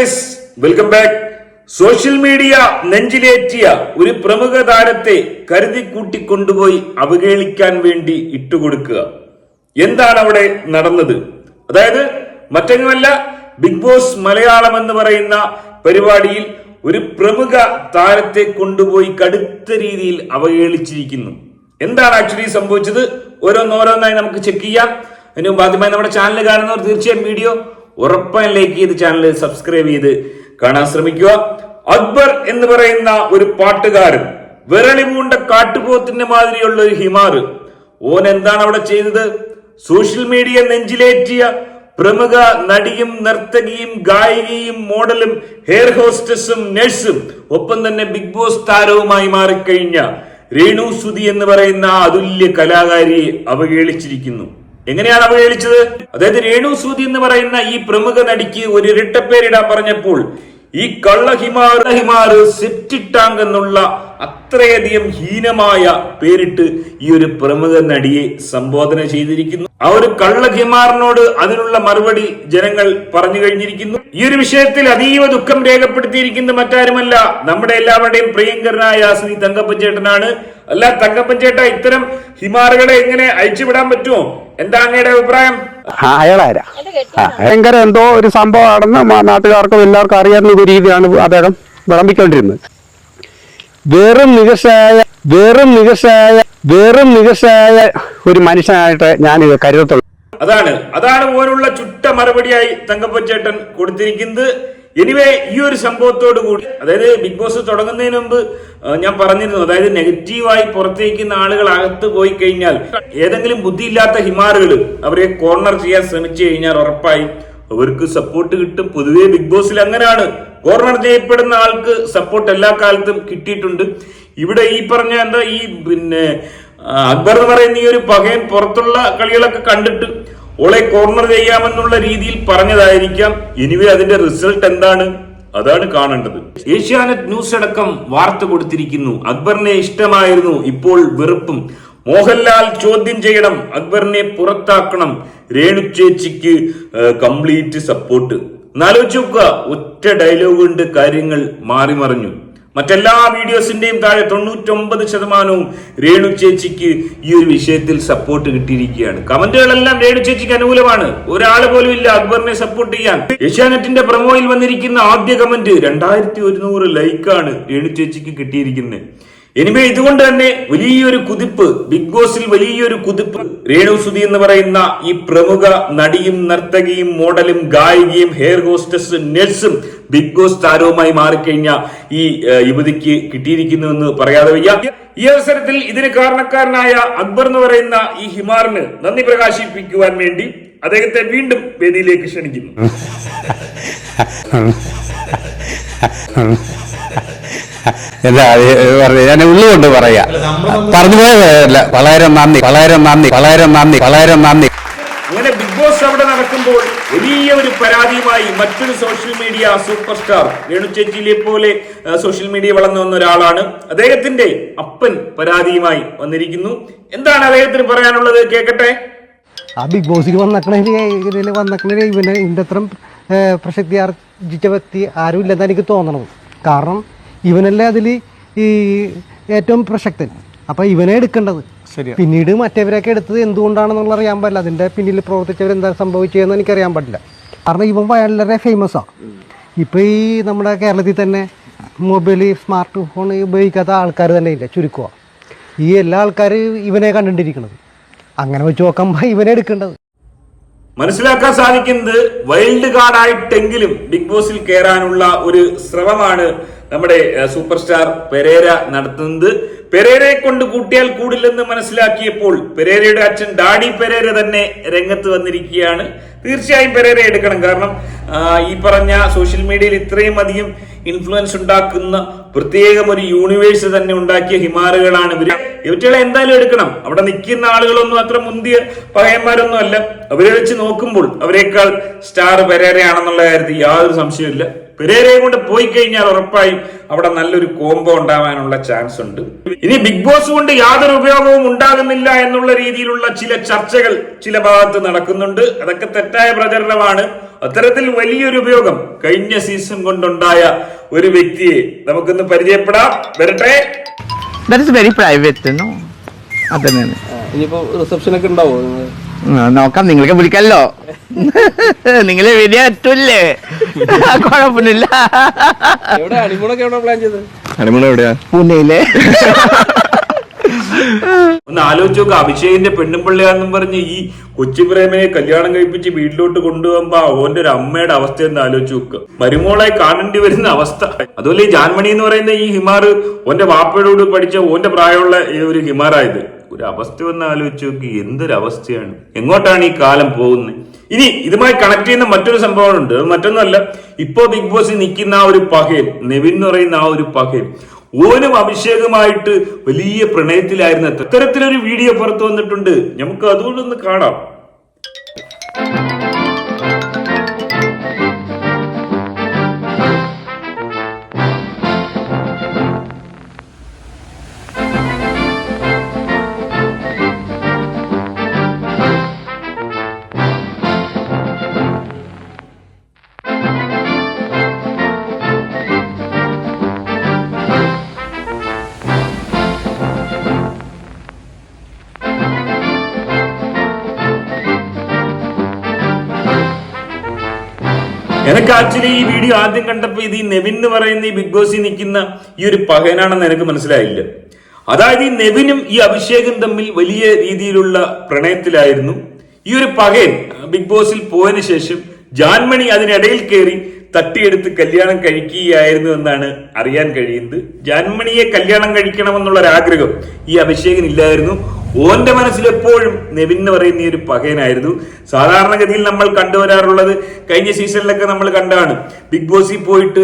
Guys, welcome back. Social media നെഞ്ചിലേറ്റിയ ഒരു പ്രമുഖ താരത്തെ കരുതി കൂട്ടിക്കൊണ്ടുപോയി അവഹേളിക്കാൻ വേണ്ടി ഇട്ടുകൊടുക്കുക. എന്താണ് അവിടെ നടന്നത്? അതായത് മറ്റൊന്നുമല്ല, ബിഗ് ബോസ് മലയാളം എന്ന് പറയുന്ന പരിപാടിയിൽ ഒരു പ്രമുഖ താരത്തെ കൊണ്ടുപോയി കടുത്ത രീതിയിൽ അവഹേളിച്ചിരിക്കുന്നു. എന്താണ് ആക്ച്വലി സംഭവിച്ചത്? ഓരോന്നോരോന്നായി നമുക്ക് ചെക്ക് ചെയ്യാം. അതിന് മുമ്പ് ആദ്യമായി നമ്മുടെ ചാനൽ കാണുന്നവർ തീർച്ചയായും വീഡിയോ ഉറപ്പായും ലൈക്ക് ചെയ്ത് ചാനൽ സബ്സ്ക്രൈബ് ചെയ്ത് കാണാൻ ശ്രമിക്കുക. അക്ബർ എന്ന് പറയുന്ന ഒരു പാട്ടുകാരൻ, വിരളി പൂണ്ട കാട്ടുപോത്തിന്റെ മാതിരിയുള്ള ഒരു ഹിമാർ, ഓൻ എന്താണ് അവിടെ ചെയ്തത്? സോഷ്യൽ മീഡിയ നെഞ്ചിലേറ്റിയ പ്രമുഖ നടിയും നർത്തകിയും ഗായികയും മോഡലും ഹെയർ ഹോസ്റ്റസും നഴ്സും ഒപ്പം തന്നെ ബിഗ് ബോസ് താരവുമായി മാറിക്കഴിഞ്ഞ രേണു സുധി എന്ന് പറയുന്ന അതുല്യ കലാകാരിയെ അവഹേളിച്ചിരിക്കുന്നു. എങ്ങനെയാണ് അവഹേളിച്ചത്? അതായത് രേണു സുധി എന്ന് പറയുന്ന ഈ പ്രമുഖ നടിക്ക് ഒരു ഇരട്ടപ്പേരിടാൻ പറഞ്ഞപ്പോൾ ഈ കള്ള ഹിമാർ സെപ്റ്റിക് ടാങ്ക് എന്നുള്ള അത്രയധികം ഹീനമായ പേരിട്ട് ഈ ഒരു പ്രമുഖ നടിയെ സംബോധന ചെയ്തിരിക്കുന്നു. ആ ഒരു കള്ള ഹിമാറിനോട് അതിനുള്ള മറുപടി ജനങ്ങൾ പറഞ്ഞു കഴിഞ്ഞിരിക്കുന്നു. ഈ ഒരു വിഷയത്തിൽ അതീവ ദുഃഖം രേഖപ്പെടുത്തിയിരിക്കുന്ന മറ്റാരുമല്ല, നമ്മുടെ എല്ലാവരുടെയും പ്രിയങ്കരനായ ശ്രീ തങ്കപ്പൻ ചേട്ടനാണ്. അല്ല തങ്കപ്പൻ ചേട്ട, ഇത്തരം ഹിമാറുകളെ എങ്ങനെ അയച്ചുവിടാൻ പറ്റുമോ? എന്താ അങ്ങയുടെ അഭിപ്രായം? അയാളാരാ ഭയങ്കര എന്തോ ഒരു സംഭവം ആണെന്ന് നാട്ടുകാർക്കും എല്ലാവർക്കും അറിയാവുന്ന ഒരു രീതിയാണ് അദ്ദേഹം വിളമ്പിക്കൊണ്ടിരുന്നത്. വെറും നികർഷയായ ഒരു മനുഷ്യനായിട്ട് ഞാൻ ഇത് കരുതത്തുള്ളൂ. അതാണ് പോലുള്ള ചുട്ട മറുപടിയായി തങ്കപ്പൻ ചേട്ടൻ കൊടുത്തിരിക്കുന്നത്. എനിവേ, ഈ ഒരു സംഭവത്തോടു കൂടി, അതായത് ബിഗ് ബോസ് തുടങ്ങുന്നതിന് മുമ്പ് ഞാൻ പറഞ്ഞിരുന്നു, അതായത് നെഗറ്റീവായി പുറത്തേക്കുന്ന ആളുകൾ അകത്ത് പോയി കഴിഞ്ഞാൽ ഏതെങ്കിലും ബുദ്ധിയില്ലാത്ത ഹിമാറുകൾ അവരെ കോർണർ ചെയ്യാൻ ശ്രമിച്ചു കഴിഞ്ഞാൽ ഉറപ്പായും അവർക്ക് സപ്പോർട്ട് കിട്ടും. പൊതുവെ ബിഗ് ബോസിൽ അങ്ങനെയാണ്, കോർണർ ചെയ്യപ്പെടുന്ന ആൾക്ക് സപ്പോർട്ട് എല്ലാ കാലത്തും കിട്ടിയിട്ടുണ്ട്. ഇവിടെ ഈ പറഞ്ഞ ഈ അക്ബർ എന്ന് പറയുന്ന ഈ ഒരു പകയൻ പുറത്തുള്ള കളികളൊക്കെ കണ്ടിട്ട് ഓളെ കോർണർ ചെയ്യാമെന്നുള്ള രീതിയിൽ പറഞ്ഞതായിരിക്കാം. എനിവേ, അതിന്റെ റിസൾട്ട് എന്താണ്? അതാണ് കാണേണ്ടത്. ഏഷ്യാനെറ്റ് ന്യൂസ് അടക്കം വാർത്ത കൊടുത്തിരിക്കുന്നു. അക്ബറിനെ ഇഷ്ടമായിരുന്നു, ഇപ്പോൾ വെറുപ്പും. മോഹൻലാൽ ചോദ്യം ചെയ്യണം, അക്ബറിനെ പുറത്താക്കണം, രേണു ചേച്ചിക്ക് കംപ്ലീറ്റ് സപ്പോർട്ട്. എന്നാലോചിച്ച് നോക്കുക, ഒറ്റ ഡയലോഗ് കൊണ്ട് കാര്യങ്ങൾ മാറി മറിഞ്ഞു. മറ്റെല്ലാ വീഡിയോസിന്റെയും താഴെ 99% രേണു ചേച്ചിക്ക് ഈ ഒരു വിഷയത്തിൽ സപ്പോർട്ട് കിട്ടിയിരിക്കുകയാണ്. കമന്റുകളെല്ലാം രേണു ചേച്ചിക്ക് അനുകൂലമാണ്. ഒരാള് പോലും ഇല്ല അക്ബറിനെ സപ്പോർട്ട് ചെയ്യാൻ. ഏഷ്യാനെറ്റിന്റെ പ്രൊമോയിൽ വന്നിരിക്കുന്ന ആദ്യ കമന്റ് 2100 ലൈക്കാണ് രേണു ചേച്ചിക്ക് കിട്ടിയിരിക്കുന്നത്. എനിവേ, ഇതുകൊണ്ട് തന്നെ വലിയൊരു കുതിപ്പ്, ബിഗ് ബോസിൽ വലിയൊരു കുതിപ്പ്. രേണു സുധി എന്ന് പറയുന്ന ഈ പ്രമുഖ നടിയും നർത്തകിയും മോഡലും ഗായികയും ഹെയർ ഹോസ്റ്റസും നഴ്സും ബിഗ് ബോസ് താരവുമായി മാറിക്കഴിഞ്ഞ ഈ യുവതിക്ക് കിട്ടിയിരിക്കുന്നുവെന്ന് പറയാതെ വയ്യ. ഈ അവസരത്തിൽ ഇതിന് കാരണക്കാരനായ അക്ബർ എന്ന് പറയുന്ന ഈ ഹിമാറിന് നന്ദി പ്രകാശിപ്പിക്കുവാൻ വേണ്ടി അദ്ദേഹത്തെ വീണ്ടും വേദിയിലേക്ക് ക്ഷണിക്കുന്നു. എന്താ ഞാൻ ഉള്ളുകൊണ്ട് പറയാ, പറഞ്ഞു പോയതല്ല. വളരെ നന്ദി. അങ്ങനെ ബിഗ് ബോസ് അവിടെ നടക്കുമ്പോൾ വലിയ ഒരു പരാതിയുമായി മറ്റൊരു social media super star, Renu ചേച്ചിയിലെ പോലെ സോഷ്യൽ മീഡിയ വളർന്നു വന്ന ഒരാളാണ്. അദ്ദേഹത്തിന്റെ അപ്പൻ പരാതിയുമായി വന്നിരിക്കുന്നു. എന്താണ് അദ്ദേഹത്തിന് പറയാനുള്ളത്? കേൾക്കട്ടെ. ആ ബിഗ് ബോസിൽ വന്നേക്കണേ ഇവന് ഇതിൻ്റെ അത്ര പ്രസക്തി ആർജിച്ച വ്യക്തി ആരും ഇല്ലെന്നാണ് എനിക്ക് തോന്നണത്. കാരണം ഇവനല്ലേ അതിൽ ഈ ഏറ്റവും പ്രസക്തൻ. അപ്പം ഇവനെ എടുക്കേണ്ടത്. പിന്നീട് മറ്റവരൊക്കെ എടുത്തത് എന്തുകൊണ്ടാണെന്നുള്ള അറിയാൻ പാടില്ല. അതിൻ്റെ പിന്നിൽ പ്രവർത്തിച്ചവർ എന്താ സംഭവിച്ചതെന്ന് എനിക്കറിയാൻ പാടില്ല. കാരണം ഇവൻ വളരെ ഫേമസാണ്. ഇപ്പം ഈ നമ്മുടെ കേരളത്തിൽ തന്നെ മൊബൈൽ സ്മാർട്ട് ഫോൺ ഉപയോഗിക്കാത്ത ആൾക്കാർ തന്നെ ഇല്ല, ചുരുക്കുക. ഈ എല്ലാ ആൾക്കാരും ഇവനെ കണ്ടുകൊണ്ടിരിക്കുന്നത്. അങ്ങനെ വെച്ച് നോക്കുമ്പോൾ ഇവനെ എടുക്കേണ്ടത്. മനസ്സിലാക്കാൻ സാധിക്കുന്നത്, വൈൽഡ് കാർഡായിട്ടെങ്കിലും ബിഗ് ബോസിൽ കയറാനുള്ള ഒരു ശ്രമമാണ് നമ്മുടെ സൂപ്പർ സ്റ്റാർ പെരേര നടത്തുന്നത്. പെരേരയെ കൊണ്ട് കൂട്ടിയാൽ കൂടില്ലെന്ന് മനസ്സിലാക്കിയപ്പോൾ പെരേരയുടെ അച്ഛൻ ഡാഡി പെരേര തന്നെ രംഗത്ത് വന്നിരിക്കുകയാണ്. തീർച്ചയായും പെരേര എടുക്കണം. കാരണം ഈ പറഞ്ഞ സോഷ്യൽ മീഡിയയിൽ ഇത്രയും അധികം ഇൻഫ്ലുവൻസ് ഉണ്ടാക്കുന്ന പ്രത്യേകം ഒരു യൂണിവേഴ്സ് തന്നെ ഉണ്ടാക്കിയ ഹിമാറുകളാണ് ഇവറ്റകളെ എന്തായാലും എടുക്കണം. അവിടെ നിൽക്കുന്ന ആളുകളൊന്നും അത്ര മുന്തിയ പകയന്മാരൊന്നും അല്ല. അവരെ വെച്ച് നോക്കുമ്പോൾ അവരെക്കാൾ സ്റ്റാർ പെരേരയാണെന്നുള്ള കാര്യത്തിൽ യാതൊരു സംശയമില്ല. പെരേരയെ കൊണ്ട് പോയി കഴിഞ്ഞാൽ ഉറപ്പായും അവിടെ നല്ലൊരു കോംബോ ഉണ്ടാവാനുള്ള ചാൻസ് ഉണ്ട്. ഇനി ബിഗ് ബോസ് കൊണ്ട് യാതൊരു ഉപയോഗവും ഉണ്ടാകുന്നില്ല എന്നുള്ള രീതിയിലുള്ള ചില ചർച്ചകൾ ചില ഭാഗത്ത് നടക്കുന്നുണ്ട്. അതൊക്കെ തെറ്റായ പ്രചരണമാണ്. അത്തരത്തിൽ വലിയൊരു ഉപയോഗം കഴിഞ്ഞ സീസൺ കൊണ്ടുണ്ടായ ഒരു വ്യക്തിയെ നമുക്കൊന്ന് പരിചയപ്പെടാം. വരട്ടെ. വെരി പ്രൈവറ്റ് അതന്നെയാണ്. ഇനിയിപ്പോ റിസപ്ഷൻ ഒക്കെ ഉണ്ടാവോ? നോക്കാം, നിങ്ങൾക്ക് വിളിക്കല്ലോ. നിങ്ങളെ വലിയ പറ്റൂല്ലേ, കുഴപ്പമില്ല. എവിടെ ഹണിമൂണൊക്കെ എവിടെ പ്ലാൻ ചെയ്തത്? ഹണിമൂൺ എവിടെയാ? പൂനെയിലെ. ഒന്ന് ആലോചിച്ച് നോക്കുക, അഭിഷേകിന്റെ പെണ്ണുമ്പിള്ളയാന്നും പറഞ്ഞ് ഈ കൊച്ചുപ്രേമയെ കല്യാണം കഴിപ്പിച്ച് വീട്ടിലോട്ട് കൊണ്ടുപോകുമ്പോ ഓന്റെ ഒരു അമ്മയുടെ അവസ്ഥ എന്ന് ആലോചിച്ച് നോക്കുക. മരുമോളായി കാണേണ്ടി വരുന്ന അവസ്ഥ. അതുപോലെ ഈ ജാൻമണി എന്ന് പറയുന്ന ഈ ഹിമാർ ഓന്റെ വാപ്പയോട് പഠിച്ച ഓന്റെ പ്രായമുള്ള ഒരു ഹിമാറായത്. ഒരു അവസ്ഥ ഒന്ന് ആലോചിച്ച് നോക്കി, എന്തൊരവസ്ഥയാണ്. എങ്ങോട്ടാണ് ഈ കാലം പോകുന്നത്? ഇനി ഇതുമായി കണക്ട് ചെയ്യുന്ന മറ്റൊരു സംഭവമുണ്ട്. അത് മറ്റൊന്നുമല്ല, ഇപ്പോ ബിഗ് ബോസിൽ നിൽക്കുന്ന ആ ഒരു പകയൻ, നെവിൻ എന്ന് പറയുന്ന ആ ഒരു പകയൻ, ഓനും അഭിഷേകുമായിട്ട് വലിയ പ്രണയത്തിലായിരുന്നു. ഇത്തരത്തിലൊരു വീഡിയോ പുറത്തു വന്നിട്ടുണ്ട്. നമുക്ക് അതുകൊണ്ടൊന്ന് കാണാം. എനിക്ക് ആക്ച്വലി ഈ വീഡിയോ ആദ്യം കണ്ടപ്പോ ഇത് ഈ നെവിൻ എന്ന് പറയുന്ന ഈ ബിഗ് ബോസിൽ നിൽക്കുന്ന ഈ ഒരു പകയനാണെന്ന് എനിക്ക് മനസ്സിലായില്ല. അതായത് ഈ നെവിനും ഈ അഭിഷേകും തമ്മിൽ വലിയ രീതിയിലുള്ള പ്രണയത്തിലായിരുന്നു. ഈ ഒരു പകയൻ ബിഗ് ബോസിൽ പോയതിനു ശേഷം ജാൻമണി അതിനിടയിൽ കയറി തട്ടിയെടുത്ത് കല്യാണം കഴിക്കുകയായിരുന്നു എന്നാണ് അറിയാൻ കഴിയുന്നത്. ജാൻമണിയെ കല്യാണം കഴിക്കണമെന്നുള്ള ഒരു ആഗ്രഹം ഈ അഭിഷേകിന് ഇല്ലായിരുന്നു. ഓന്റെ മനസ്സിൽ എപ്പോഴും നെവിൻ എന്ന് പറയുന്ന ഈ ഒരു പകയനായിരുന്നു. സാധാരണഗതിയിൽ നമ്മൾ കണ്ടുവരാറുള്ളത്, കഴിഞ്ഞ സീസണിലൊക്കെ നമ്മൾ കണ്ടാണ്, ബിഗ് ബോസിൽ പോയിട്ട്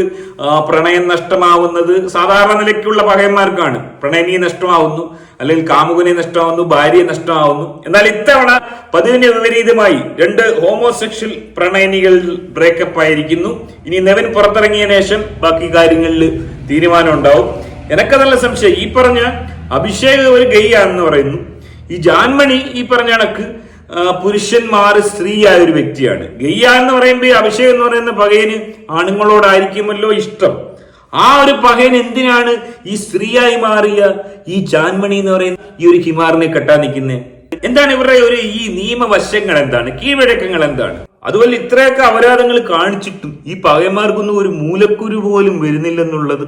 പ്രണയം നഷ്ടമാവുന്നത് സാധാരണ നിലയ്ക്കുള്ള പകയന്മാർക്കാണ്. പ്രണയിനിയെ നഷ്ടമാവുന്നു, അല്ലെങ്കിൽ കാമുകനെ നഷ്ടമാവുന്നു, ഭാര്യയെ നഷ്ടമാവുന്നു. എന്നാൽ ഇത്തവണ പതിവിന് വിപരീതമായി 2 ഹോമോസെക്ഷൽ പ്രണയിനികൾ ബ്രേക്കപ്പ് ആയിരിക്കുന്നു. ഇനി നെവിൻ പുറത്തിറങ്ങിയ ശേഷം ബാക്കി കാര്യങ്ങളിൽ തീരുമാനം ഉണ്ടാവും. എനക്ക് നല്ല സംശയം, ഈ പറഞ്ഞ അഭിഷേക് ഒരു ഗെയ്യാണെന്ന് പറയുന്നു. ഈ ജാൻമണി ഈ പറഞ്ഞ കണക്ക് പുരുഷന്മാർ സ്ത്രീയായ ഒരു വ്യക്തിയാണ്. ഗെയ്യ എന്ന് പറയുമ്പോൾ അഭിഷേക് എന്ന് പറയുന്ന പകയന് ആണുങ്ങളോടായിരിക്കുമല്ലോ ഇഷ്ടം. ആ ഒരു പകയൻ എന്തിനാണ് ഈ സ്ത്രീയായി മാറിയ ഈ ജാൻമണി എന്ന് പറയുന്ന ഈ ഒരു ഹിമാറിനെ കെട്ടാൻ നിൽക്കുന്നത്? എന്താണ് ഇവരുടെ ഒരു ഈ നിയമവശങ്ങൾ എന്താണ്, കീഴ്വഴക്കങ്ങൾ എന്താണ്? അതുപോലെ ഇത്രയൊക്കെ അപരാധങ്ങൾ കാണിച്ചിട്ടും ഈ പകയന്മാർക്കൊന്നും ഒരു മൂലക്കുരു പോലും വരുന്നില്ലെന്നുള്ളത്.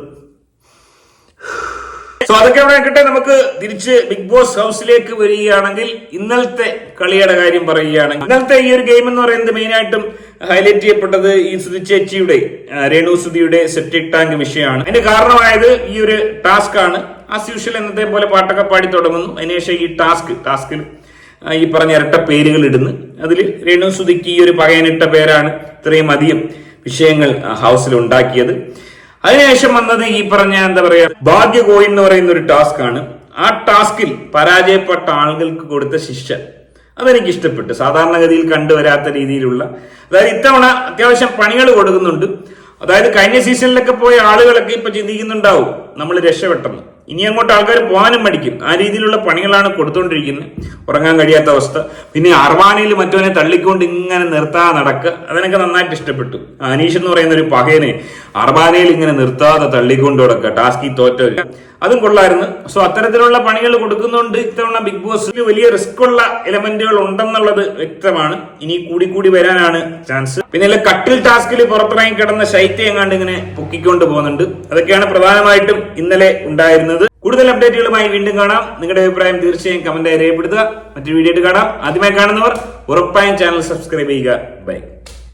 സോ അതൊക്കെ അവിടെ നിൽക്കട്ടെ. നമുക്ക് തിരിച്ച് ബിഗ് ബോസ് ഹൗസിലേക്ക് വരികയാണെങ്കിൽ ഇന്നലത്തെ കളിയുടെ കാര്യം പറയുകയാണെങ്കിൽ, ഇന്നലത്തെ ഈ ഒരു ഗെയിം എന്ന് പറയുന്നത് മെയിനായിട്ടും ഹൈലൈറ്റ് ചെയ്യപ്പെട്ടത് ഈ സുധി ചേച്ചിയുടെ, രേണു സുധിയുടെ സെപ്റ്റിക് ടാങ്ക് വിഷയമാണ്. അതിന് കാരണമായത് ഈ ഒരു ടാസ്ക് ആണ്. ആസ് യൂഷ്വൽ എന്നത്തെ പോലെ പാട്ടൊക്കെ പാടി തുടങ്ങുന്നു. അതിനുശേഷം ഈ ടാസ്കിൽ ഈ പറഞ്ഞ ഇരട്ട പേരുകൾ ഇടുന്നു. അതിൽ രേണു സുധിക്ക് ഈ ഒരു പകയനിട്ട പേരാണ് ഇത്രയും അധികം വിഷയങ്ങൾ ഹൗസിൽ ഉണ്ടാക്കിയത്. അതിനുശേഷം വന്നത് ഈ പറഞ്ഞ എന്താ പറയാ ഭാഗ്യ കോയിൻ എന്ന് പറയുന്ന ഒരു ടാസ്ക് ആണ്. ആ ടാസ്കിൽ പരാജയപ്പെട്ട ആളുകൾക്ക് കൊടുത്ത ശിക്ഷ അതെനിക്ക് ഇഷ്ടപ്പെട്ടു. സാധാരണഗതിയിൽ കണ്ടുവരാത്ത രീതിയിലുള്ള, അതായത് ഇത്തവണ അത്യാവശ്യം പണികൾ കൊടുക്കുന്നുണ്ട്. അതായത് കഴിഞ്ഞ സീസണിലൊക്കെ പോയ ആളുകളൊക്കെ ഇപ്പൊ ചിന്തിക്കുന്നുണ്ടാവും നമ്മൾ രക്ഷപ്പെട്ടെന്ന്. ഇനി അങ്ങോട്ട് ആൾക്കാർ പോകാനും മടിക്കും. ആ രീതിയിലുള്ള പണികളാണ് കൊടുത്തോണ്ടിരിക്കുന്നത്. ഉറങ്ങാൻ കഴിയാത്ത അവസ്ഥ. പിന്നെ അർവാനയിൽ മറ്റവനെ തള്ളിക്കൊണ്ട് ഇങ്ങനെ നിർത്താതെ നടക്കുക, അതെനിക്ക് നന്നായിട്ട് ഇഷ്ടപ്പെട്ടു. അനീഷ് എന്ന് പറയുന്ന ഒരു പകയനെ അർവാനയിൽ ഇങ്ങനെ നിർത്താതെ തള്ളിക്കൊണ്ട് കൊടുക്കുക, ടാസ്കിൽ തോറ്റവര്, അതും കൊള്ളായിരുന്നു. സോ അത്തരത്തിലുള്ള പണികൾ കൊടുക്കുന്നുണ്ട്. ഇത്തവണ ബിഗ് ബോസിൽ വലിയ റിസ്ക് ഉള്ള എലമെന്റുകൾ ഉണ്ടെന്നുള്ളത് വ്യക്തമാണ്. ഇനി കൂടി വരാനാണ് ചാൻസ്. പിന്നെ കട്ടിൽ ടാസ്കിൽ പുറത്തിറങ്ങി കിടന്ന ശൈത്യം എങ്ങാണ്ട് ഇങ്ങനെ പൊക്കിക്കൊണ്ട് പോകുന്നുണ്ട്. അതൊക്കെയാണ് പ്രധാനമായിട്ടും ഇന്നലെ ഉണ്ടായിരുന്നത്. കൂടുതൽ അപ്ഡേറ്റുകളുമായി വീണ്ടും കാണാം. നിങ്ങളുടെ അഭിപ്രായം തീർച്ചയായും കമന്റായി രേഖപ്പെടുത്തുക. മറ്റൊരു വീഡിയോ ആയിട്ട് കാണാം. ആദ്യമായി കാണുന്നവർ ഉറപ്പായും ചാനൽ സബ്സ്ക്രൈബ് ചെയ്യുക. ബൈ.